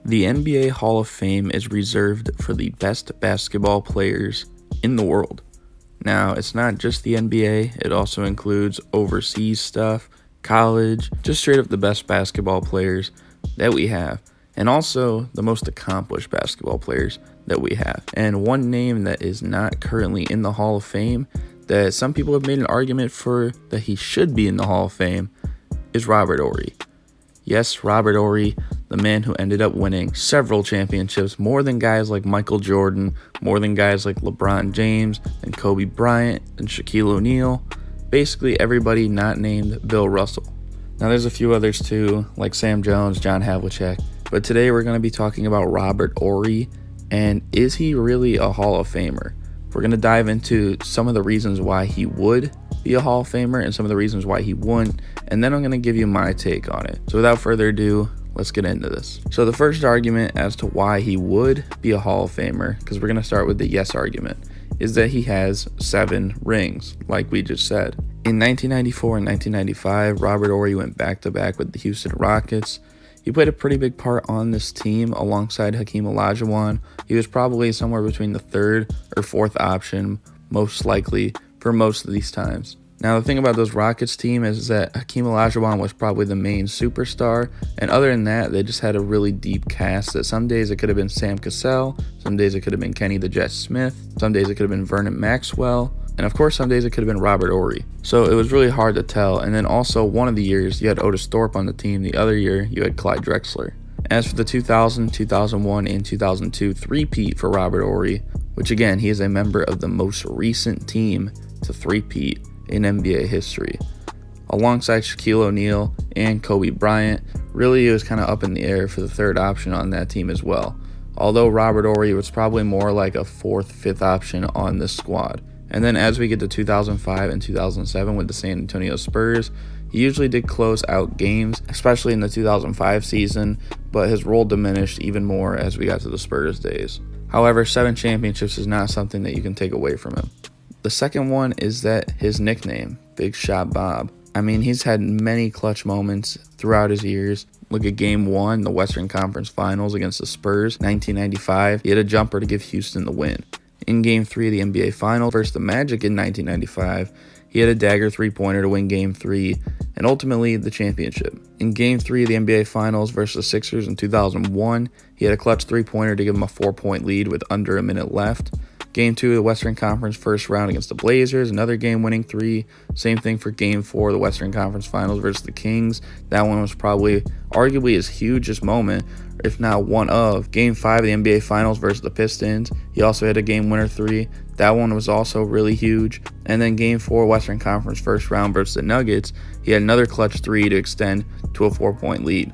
The NBA Hall of Fame is reserved for the best basketball players in the world. Now, it's not just the NBA, it also includes overseas stuff, college, just straight up the best basketball players that we have, and also the most accomplished basketball players that we have. And one name that is not currently in the Hall of Fame, that some people have made an argument for that he should be in the Hall of Fame, is Robert Horry. Yes, Robert Horry, the man who ended up winning several championships, more than guys like Michael Jordan, more than guys like LeBron James, and Kobe Bryant, and Shaquille O'Neal. Basically everybody not named Bill Russell. Now there's a few others too, like Sam Jones, John Havlicek. But today we're going to be talking about Robert Horry, and is he really a Hall of Famer? We're going to dive into some of the reasons why he would be a Hall of Famer and some of the reasons why he wouldn't, and then I'm going to give you my take on it. So without further ado, let's get into this. So the first argument as to why he would be a Hall of Famer, because we're going to start with the yes argument, is that he has 7 rings, like we just said. In 1994 and 1995, Robert Horry went back-to-back with the Houston Rockets. He played a pretty big part on this team alongside Hakeem Olajuwon. He was probably somewhere between the 3rd or 4th option, most likely, for most of these times. Now, the thing about those Rockets team is that Hakeem Olajuwon was probably the main superstar, and other than that, they just had a really deep cast that some days it could have been Sam Cassell, some days it could have been Kenny the Jet Smith, some days it could have been Vernon Maxwell, and of course some days it could have been Robert Horry. So it was really hard to tell, and then also one of the years you had Otis Thorpe on the team, the other year you had Clyde Drexler. As for the 2000, 2001, and 2002 three-peat for Robert Horry, which again, he is a member of the most recent team to three-peat in NBA history. Alongside Shaquille O'Neal and Kobe Bryant, really it was kind of up in the air for the 3rd option on that team as well. Although Robert Horry was probably more like a 4th, 5th option on this squad. And then as we get to 2005 and 2007 with the San Antonio Spurs, he usually did close out games, especially in the 2005 season, but his role diminished even more as we got to the Spurs days. However, 7 championships is not something that you can take away from him. The second one is that his nickname, Big Shot Bob. I mean, he's had many clutch moments throughout his years. Look at Game 1, the Western Conference Finals against the Spurs, 1995. He had a jumper to give Houston the win. In Game 3 of the NBA Finals versus the Magic in 1995, he had a dagger three-pointer to win Game 3 and ultimately the championship. In Game 3 of the NBA Finals versus the Sixers in 2001, he had a clutch three-pointer to give him a 4-point lead with under a minute left. Game 2 of the Western Conference first round against the Blazers, another game-winning 3. Same thing for Game 4 of the Western Conference Finals versus the Kings. That one was probably arguably his hugest moment, if not one of. Game 5 of the NBA Finals versus the Pistons. He also had a game-winner 3. That one was also really huge. And then Game 4 Western Conference first round versus the Nuggets. He had another clutch 3 to extend to a 4-point lead.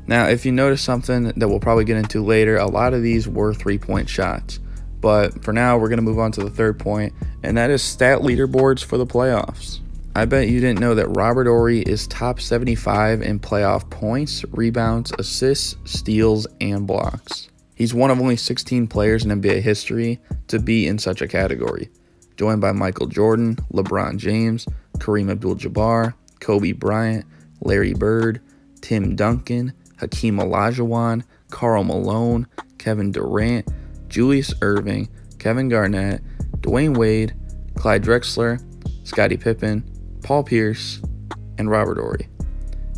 Now, if you notice something that we'll probably get into later, a lot of these were 3-point shots. But for now, we're going to move on to the third point, and that is stat leaderboards for the playoffs. I bet you didn't know that Robert Horry is top 75 in playoff points, rebounds, assists, steals, and blocks. He's one of only 16 players in NBA history to be in such a category, joined by Michael Jordan, LeBron James, Kareem Abdul-Jabbar, Kobe Bryant, Larry Bird, Tim Duncan, Hakeem Olajuwon, Karl Malone, Kevin Durant, Julius Erving, Kevin Garnett, Dwayne Wade, Clyde Drexler, Scottie Pippen, Paul Pierce, and Robert Horry.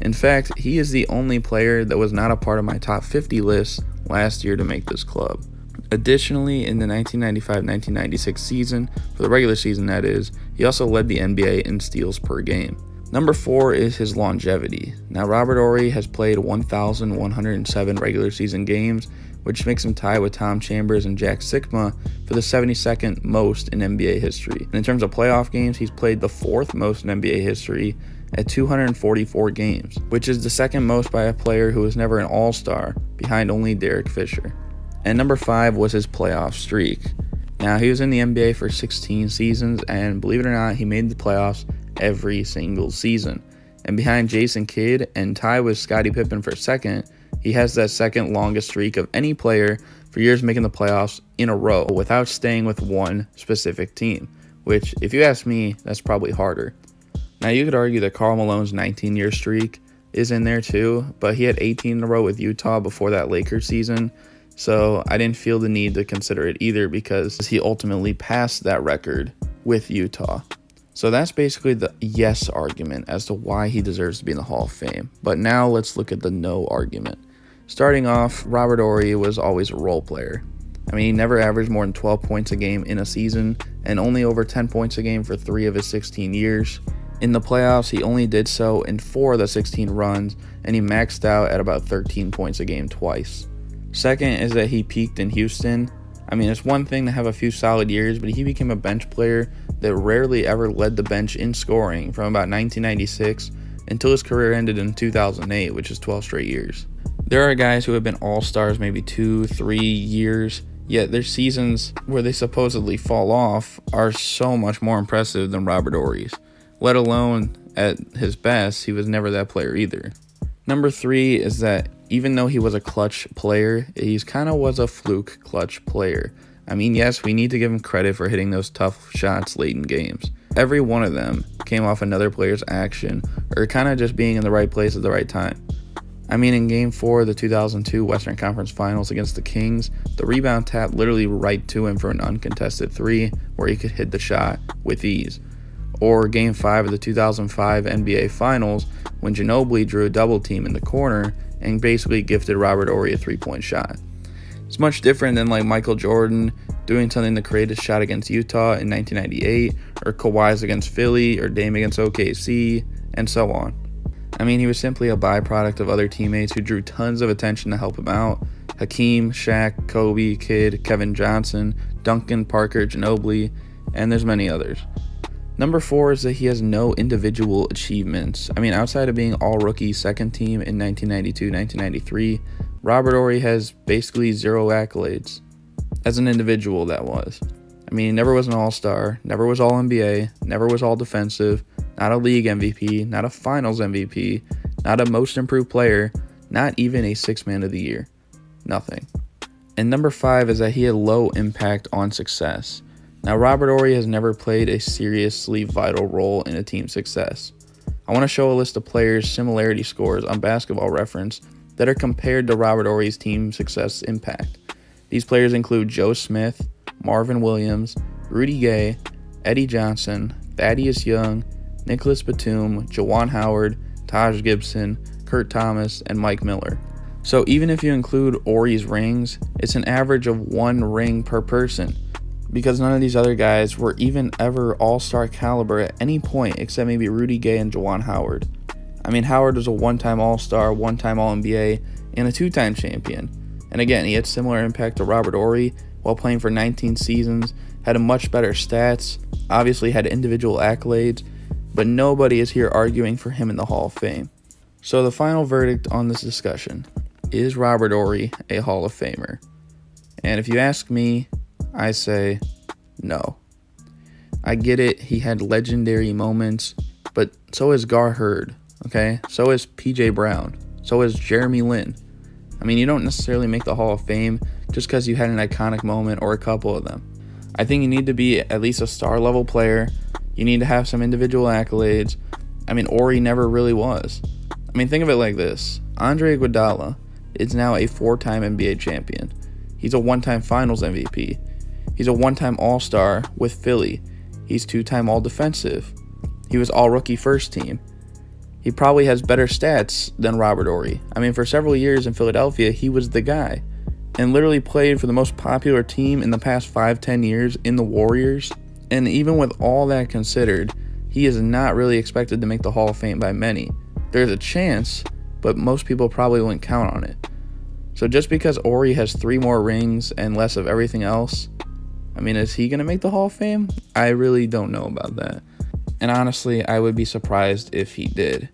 In fact, he is the only player that was not a part of my top 50 list last year to make this club. Additionally, in the 1995-1996 season, for the regular season that is, he also led the NBA in steals per game. Number 4 is his longevity. Now, Robert Horry has played 1,107 regular season games, which makes him tie with Tom Chambers and Jack Sikma for the 72nd most in NBA history. And in terms of playoff games, he's played the 4th most in NBA history at 244 games, which is the 2nd most by a player who was never an all-star, behind only Derek Fisher. And number 5 was his playoff streak. Now, he was in the NBA for 16 seasons, and believe it or not, he made the playoffs every single season. And behind Jason Kidd and tied with Scottie Pippen for 2nd, he has that 2nd longest streak of any player for years making the playoffs in a row without staying with one specific team, which, if you ask me, that's probably harder. Now, you could argue that Karl Malone's 19-year streak is in there too, but he had 18 in a row with Utah before that Lakers season, so I didn't feel the need to consider it either because he ultimately passed that record with Utah. So that's basically the yes argument as to why he deserves to be in the Hall of Fame. But now let's look at the no argument. Starting off, Robert Horry was always a role player. I mean, he never averaged more than 12 points a game in a season and only over 10 points a game for 3 of his 16 years. In the playoffs, he only did so in 4 of the 16 runs, and he maxed out at about 13 points a game twice. Second is that he peaked in Houston. I mean, it's one thing to have a few solid years, but he became a bench player that rarely ever led the bench in scoring from about 1996 until his career ended in 2008, which is 12 straight years. There are guys who have been all-stars maybe 2-3 years, yet their seasons where they supposedly fall off are so much more impressive than Robert Horry's. Let alone, at his best, he was never that player either. Number 3 is that even though he was a clutch player, he kind of was a fluke clutch player. I mean, yes, we need to give him credit for hitting those tough shots late in games. Every one of them came off another player's action or kind of just being in the right place at the right time. I mean, in Game 4 of the 2002 Western Conference Finals against the Kings, the rebound tapped literally right to him for an uncontested 3 where he could hit the shot with ease. Or Game 5 of the 2005 NBA Finals when Ginobili drew a double team in the corner and basically gifted Robert Horry a 3-point shot. It's much different than like Michael Jordan doing something to create a shot against Utah in 1998, or Kawhi's against Philly, or Dame against OKC, and so on. I mean, he was simply a byproduct of other teammates who drew tons of attention to help him out. Hakeem, Shaq, Kobe, Kidd, Kevin Johnson, Duncan, Parker, Ginobili, and there's many others. Number 4 is that he has no individual achievements. I mean, outside of being all-rookie second team in 1992-1993, Robert Horry has basically 0 accolades. As an individual, that was. I mean, he never was an all-star, never was all-NBA, never was all-defensive, not a league MVP, not a finals MVP, not a most improved player, not even a 6th man of the year. Nothing. And number 5 is that he had low impact on success. Now, Robert Horry has never played a seriously vital role in a team's success. I want to show a list of players' similarity scores on Basketball Reference that are compared to Robert Horry's team success impact. These players include Joe Smith, Marvin Williams, Rudy Gay, Eddie Johnson, Thaddeus Young, Nicholas Batum, Juwan Howard, Taj Gibson, Kurt Thomas, and Mike Miller. So even if you include Horry's rings, it's an average of 1 ring per person, because none of these other guys were even ever all-star caliber at any point except maybe Rudy Gay and Juwan Howard. I mean, Howard was a 1-time all-star, 1-time all-NBA, and a 2-time champion. And again, he had similar impact to Robert Horry while playing for 19 seasons, had a much better stats, obviously had individual accolades, but nobody is here arguing for him in the Hall of Fame. So the final verdict on this discussion, is Robert Horry a Hall of Famer? And if you ask me, I say no. I get it, he had legendary moments, but so is Gar Hurd, okay? So is PJ Brown, so is Jeremy Lin. I mean, you don't necessarily make the Hall of Fame just because you had an iconic moment or a couple of them. I think you need to be at least a star level player. You need to have some individual accolades. I mean, Horry never really was. I mean, think of it like this. Andre Iguodala is now a 4-time NBA champion. He's a 1-time finals MVP. He's a 1-time all-star with Philly. He's 2-time all-defensive. He was all-rookie first team. He probably has better stats than Robert Horry. I mean, for several years in Philadelphia, he was the guy. And literally played for the most popular team in the past 5-10 years in the Warriors. And even with all that considered, he is not really expected to make the Hall of Fame by many. There's a chance, but most people probably wouldn't count on it. So just because Horry has 3 more rings and less of everything else, I mean, is he going to make the Hall of Fame? I really don't know about that. And honestly, I would be surprised if he did.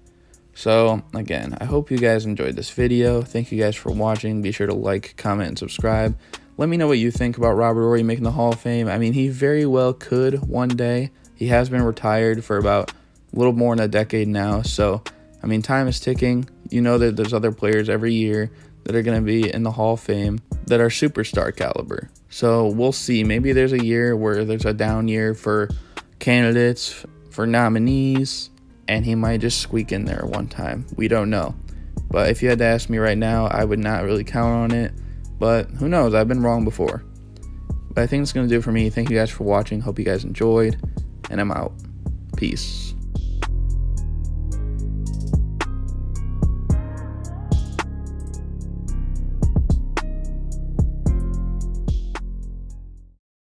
So, again, I hope you guys enjoyed this video. Thank you guys for watching. Be sure to like, comment, and subscribe. Let me know what you think about Robert Horry making the Hall of Fame. I mean, he very well could one day. He has been retired for about a little more than a decade now. So, I mean, time is ticking. You know that there's other players every year that are going to be in the Hall of Fame that are superstar caliber. So, we'll see. Maybe there's a year where there's a down year for candidates, for nominees, and he might just squeak in there one time. We don't know. But if you had to ask me right now, I would not really count on it. But who knows? I've been wrong before. But I think it's going to do it for me. Thank you guys for watching. Hope you guys enjoyed. And I'm out. Peace.